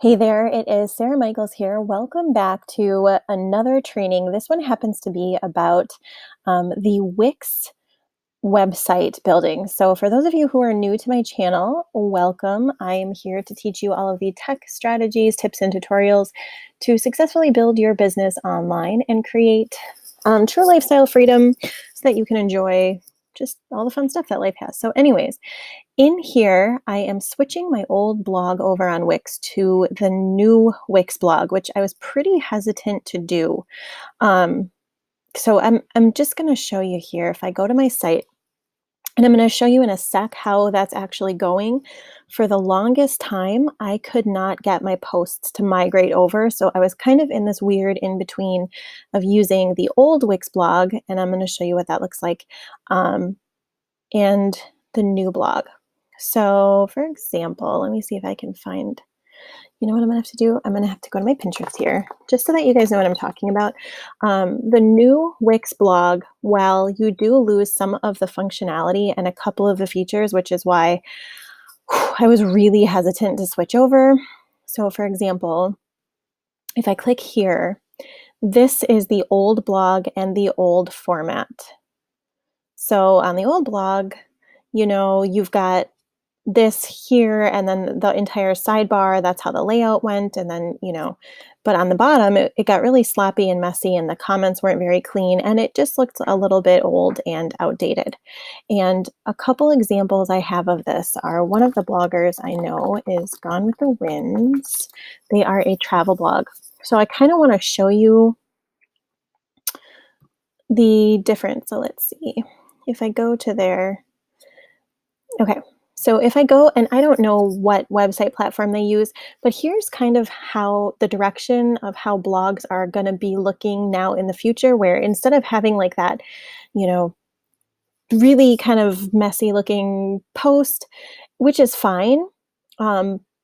Hey there, it is Sara Michaels here. Welcome back to another training. This one happens to be about the Wix website building. So for those of you who are new to my channel, welcome. I am here to teach you all of the tech strategies, tips, and tutorials to successfully build your business online and create true lifestyle freedom so that you can enjoy just all the fun stuff that life has. So anyways, in here, I am switching my old blog over on Wix to the new Wix blog, which I was pretty hesitant to do. So I'm just going to show you here. If I go to my site, and I'm going to show you in a sec how that's actually going. For the longest time, I could not get my posts to migrate over. So I was kind of in this weird in between of using the old Wix blog, and I'm going to show you what that looks like, and the new blog. So for example, let me see if I can find, you know what I'm gonna have to do? I'm gonna have to go to my Pinterest here, just so that you guys know what I'm talking about. The new Wix blog, while you do lose some of the functionality and a couple of the features, which is why I was really hesitant to switch over. So for example, if I click here, this is the old blog and the old format. So on the old blog, you've got this here and then the entire sidebar. That's how the layout went. And then, but on the bottom, it got really sloppy and messy and the comments weren't very clean and it just looked a little bit old and outdated. And a couple examples I have of this are one of the bloggers I know is Gone with the Winds. They are a travel blog. So I kind of want to show you the difference. So let's see if I go to there. Okay. So if I go, and I don't know what website platform they use, but here's kind of how the direction of how blogs are going to be looking now in the future, where instead of having like that, really kind of messy looking post, which is fine.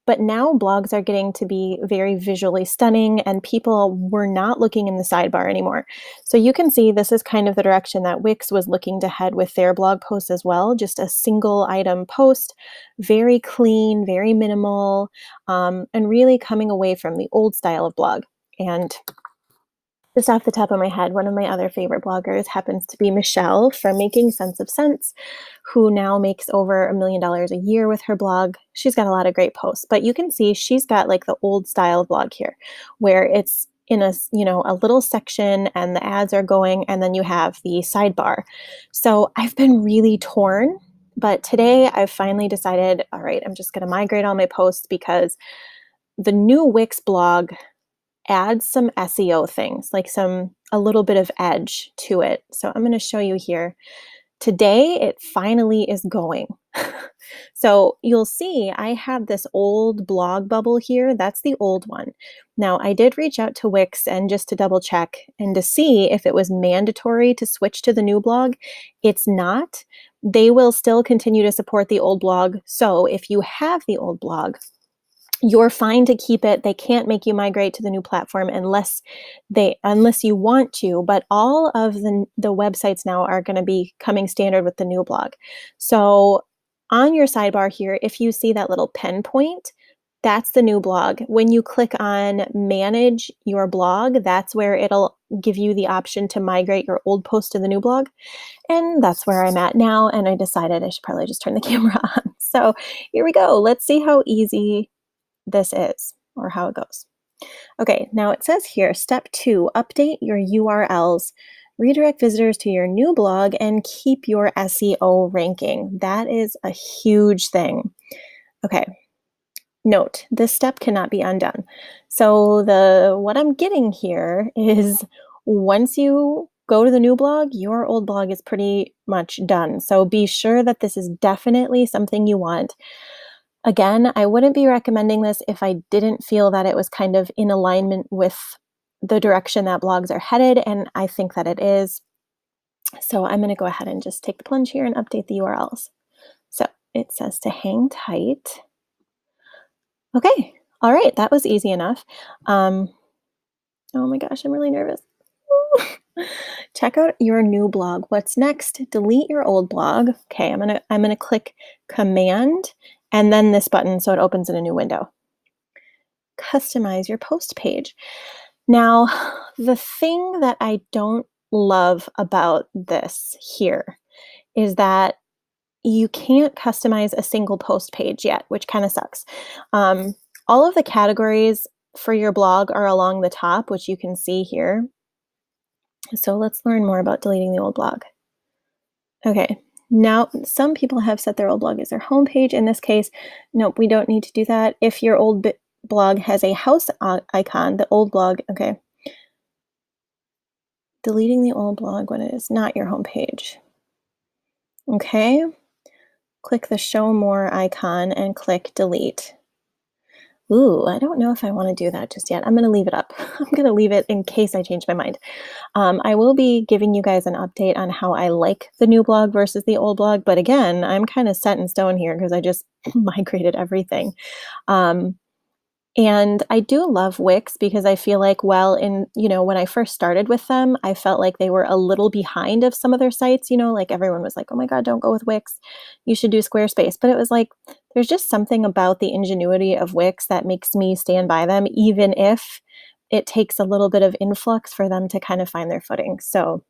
But now blogs are getting to be very visually stunning and people were not looking in the sidebar anymore. So you can see this is kind of the direction that Wix was looking to head with their blog posts as well. Just a single item post, very clean, very minimal, and really coming away from the old style of blog. And just off the top of my head, one of my other favorite bloggers happens to be Michelle from Making Sense of Sense, who now makes over $1 million a year with her blog. She's got a lot of great posts, but you can see she's got like the old style blog here, where it's in a little section and the ads are going, and then you have the sidebar. So I've been really torn, but today I've finally decided, all right, I'm just going to migrate all my posts because the new Wix blog adds some SEO things, like a little bit of edge to it. So I'm going to show you here. Today, it finally is going. So you'll see I have this old blog bubble here. That's the old one. Now, I did reach out to Wix and just to double check and to see if it was mandatory to switch to the new blog. It's not. They will still continue to support the old blog. So if you have the old blog, you're fine to keep it. They can't make you migrate to the new platform unless you want to, but all of the websites now are going to be coming standard with the new blog. So on your sidebar here, if you see that little pen point, that's the new blog. When you click on manage your blog, that's where it'll give you the option to migrate your old post to the new blog. And that's where I'm at now. And I decided I should probably just turn the camera on. So here we go. Let's see how easy this is, or how it goes. Okay, now it says here, step 2, update your URLs, redirect visitors to your new blog, and keep your SEO ranking. That is a huge thing. Okay, note, this step cannot be undone. So what I'm getting here is once you go to the new blog, your old blog is pretty much done. So be sure that this is definitely something you want. Again, I wouldn't be recommending this if I didn't feel that it was kind of in alignment with the direction that blogs are headed, and I think that it is. So I'm going to go ahead and just take the plunge here and update the URLs. So it says to hang tight. Okay, all right, that was easy enough. Oh my gosh, I'm really nervous. Check out your new blog. What's next? Delete your old blog. Okay, I'm gonna click Command and then this button so it opens in a new window. customize your post page. Now, the thing that I don't love about this here is that you can't customize a single post page yet, which kind of sucks. All of the categories for your blog are along the top, which you can see here. So let's learn more about deleting the old blog. Okay, now some people have set their old blog as their homepage. In this case, nope, we don't need to do that. If your old blog has a house icon, the old blog, okay. Deleting the old blog when it is not your homepage. Okay, click the show more icon and click delete. Ooh, I don't know if I want to do that just yet. I'm going to leave it up. I'm going to leave it in case I change my mind. I will be giving you guys an update on how I like the new blog versus the old blog. But again, I'm kind of set in stone here because I just migrated everything. And I do love Wix because I feel like, well, when I first started with them, I felt like they were a little behind of some of their sites, like everyone was like, oh my God, don't go with Wix. You should do Squarespace. But it was like, there's just something about the ingenuity of Wix that makes me stand by them, even if it takes a little bit of influx for them to kind of find their footing. So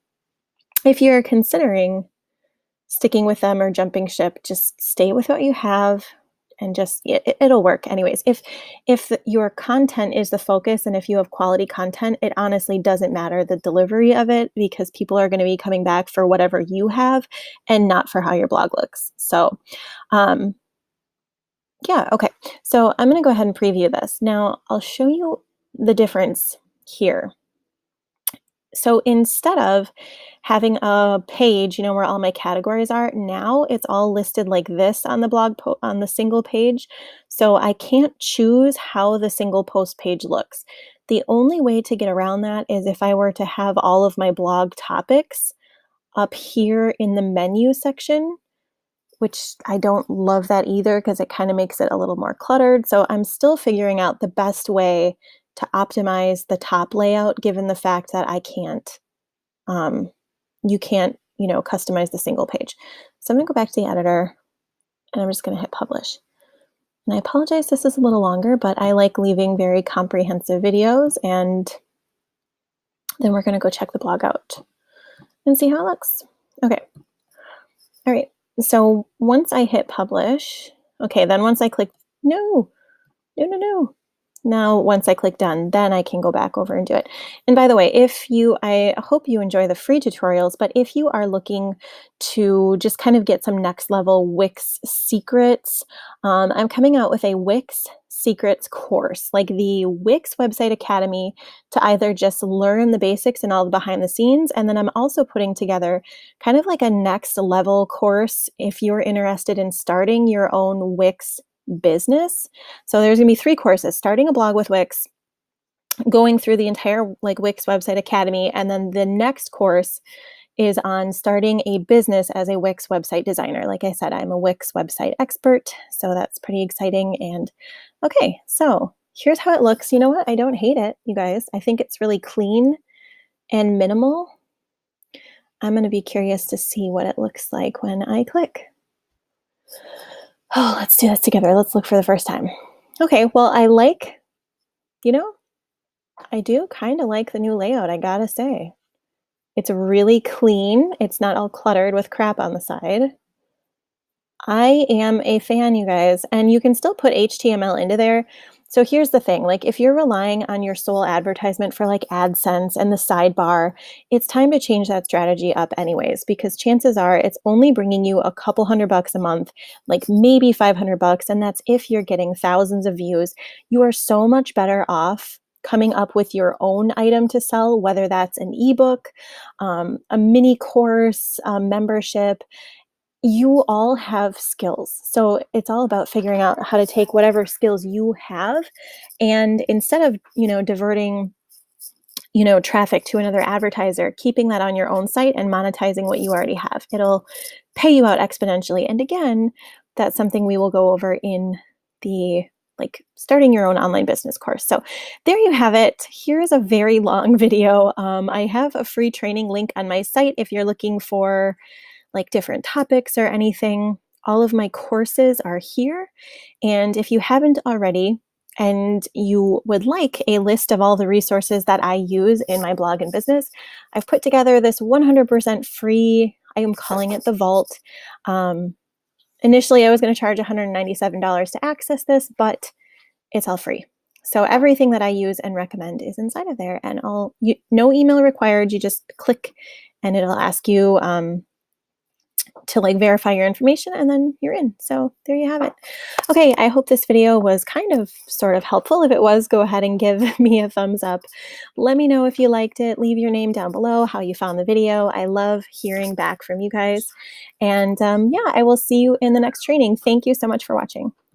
if you're considering sticking with them or jumping ship, just stay with what you have. And just, it'll work anyways. If your content is the focus and if you have quality content, it honestly doesn't matter the delivery of it because people are going to be coming back for whatever you have and not for how your blog looks. So, yeah, okay. So I'm going to go ahead and preview this. Now I'll show you the difference here. So instead of having a page, where all my categories are, now it's all listed like this on the blog on the single page. So I can't choose how the single post page looks. The only way to get around that is if I were to have all of my blog topics up here in the menu section, which I don't love that either because it kind of makes it a little more cluttered. So I'm still figuring out the best way to optimize the top layout, given the fact that you can't, customize the single page. So I'm going to go back to the editor and I'm just going to hit publish. And I apologize, this is a little longer, but I like leaving very comprehensive videos, and then we're going to go check the blog out and see how it looks. Okay. All right. So once I hit publish, okay, then once I click, no. Now, once I click done, then I can go back over and do it. And by the way, I hope you enjoy the free tutorials, but if you are looking to just kind of get some next level Wix secrets, I'm coming out with a Wix secrets course, like the Wix Website Academy, to either just learn the basics and all the behind the scenes. And then I'm also putting together kind of like a next level course if you're interested in starting your own Wix business. So there's going to be 3 courses: starting a blog with Wix, going through the entire Wix Website Academy, and then the next course is on starting a business as a Wix website designer. Like I said, I'm a Wix website expert, so that's pretty exciting. And okay, so here's how it looks. You know what? I don't hate it, you guys. I think it's really clean and minimal. I'm going to be curious to see what it looks like when I click. Oh, let's do this together. Let's look for the first time. Okay, well, I do kind of like the new layout, I gotta say. It's really clean. It's not all cluttered with crap on the side. I am a fan, you guys, and you can still put HTML into there. So here's the thing, if you're relying on your sole advertisement for AdSense and the sidebar, it's time to change that strategy up anyways, because chances are it's only bringing you a couple $100 a month, maybe $500, and that's if you're getting thousands of views. You are so much better off coming up with your own item to sell, whether that's an ebook, a mini course, a membership. You all have skills. So it's all about figuring out how to take whatever skills you have, and instead of, diverting, traffic to another advertiser, keeping that on your own site and monetizing what you already have. It'll pay you out exponentially. And again, that's something we will go over in the starting your own online business course. So there you have it. Here's a very long video. I have a free training link on my site if you're looking for different topics or anything. All of my courses are here. And if you haven't already, and you would like a list of all the resources that I use in my blog and business, I've put together this 100% free, I am calling it the Vault. Initially, I was going to charge $197 to access this, but it's all free. So everything that I use and recommend is inside of there, and no email required. You just click and it'll ask you to like verify your information, and then you're in. So there you have it. Okay, I hope this video was kind of sort of helpful. If it was, go ahead and give me a thumbs up. Let me know if you liked it. Leave your name down below, how you found the video. I love hearing back from you guys. And yeah, I will see you in the next training. Thank you so much for watching.